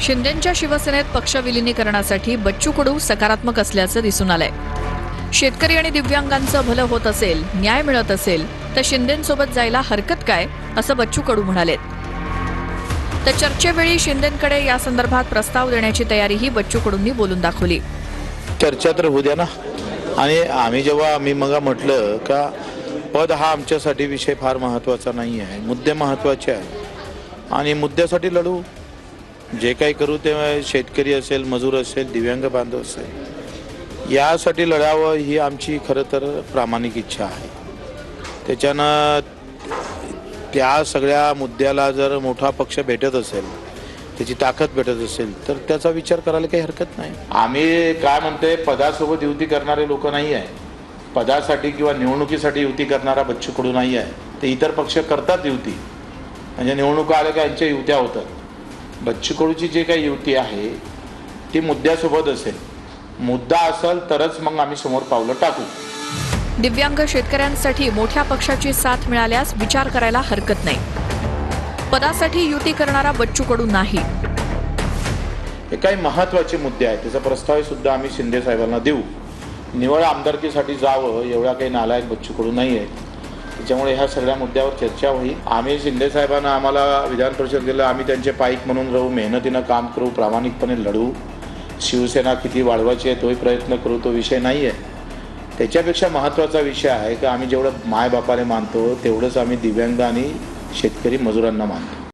शिंदेंच्या शिवसेनेत पक्ष विलीनीकरणासाठी बच्चू कडू सकारात्मक असल्याचं दिसून आलंय। शेतकरी आणि दिव्यांगांचं भलं होत असेल, न्याय मिळत असेल तर शिंदेंसोबत जायला हरकत काय, असं बच्चू कडू म्हणालेत। तर चर्चेवेळी शिंदेंकडे या संदर्भात प्रस्ताव देण्याची तयारीही बच्चू कडूंनी बोलून दाखवली। चर्चा तर होऊ द्या ना। आणि आम्ही मग म्हटलं का पद हा आमच्यासाठी विषय फार महत्त्वाचा नाही आहे, मुद्दे महत्त्वाचे आहेत आणि मुद्द्यासाठी लढू। जे काही करू ते शेतकरी असेल, मजूर असेल, दिव्यांग बांधव असेल, यासाठी लढावं ही आमची खरं तर प्रामाणिक इच्छा आहे। त्याच्यानं त्या सगळ्या मुद्द्याला जर मोठा पक्ष भेटत असेल, त्याची ताकद भेटत असेल तर त्याचा विचार करायला काही हरकत नाही। आम्ही काय म्हणते, पदासोबत युती करणारे लोक नाही आहे। पदासाठी किंवा निवडणुकीसाठी युती करणारा बच्चू कडू नाही आहे। ते इतर पक्ष करतात युती, म्हणजे निवडणुका आल्या का यांच्या युत्या होतात। बच्चू कडूची जी काही युती आहे ती मुद्द्यासोबत असेल, मुद्दा असेल तरच मग आम्ही समोर पावलं टाकू। दिव्यांग शेतकऱ्यांसाठी मोठ्या पक्षाची साथ मिळाल्यास विचार करायला हरकत नाही। पदासाठी युती करणारा बच्चू कडू नाही। हे काही महत्त्वाचे मुद्दे आहेत, त्याचा प्रस्ताव सुद्धा आम्ही शिंदे साहेबांना देऊ। निवड आमदारकीसाठी जावं एवढा काही नालायक बच्चू कडू नाही आहे, त्याच्यामुळे ह्या सगळ्या मुद्द्यावर चर्चा होईल। आम्ही शिंदे साहेबांना आम्हाला विधान परिषद दिलं, आम्ही त्यांचे पाईक म्हणून राहू, मेहनतीनं काम करू, प्रामाणिकपणे लढू। शिवसेना किती वाढवायची आहे तोही प्रयत्न करू, तो विषय नाही आहे। त्याच्यापेक्षा महत्त्वाचा विषय आहे की आम्ही जेवढं मायबापाने मानतो तेवढंच आम्ही दिव्यांग आणि शेतकरी मजुरांना मानतो।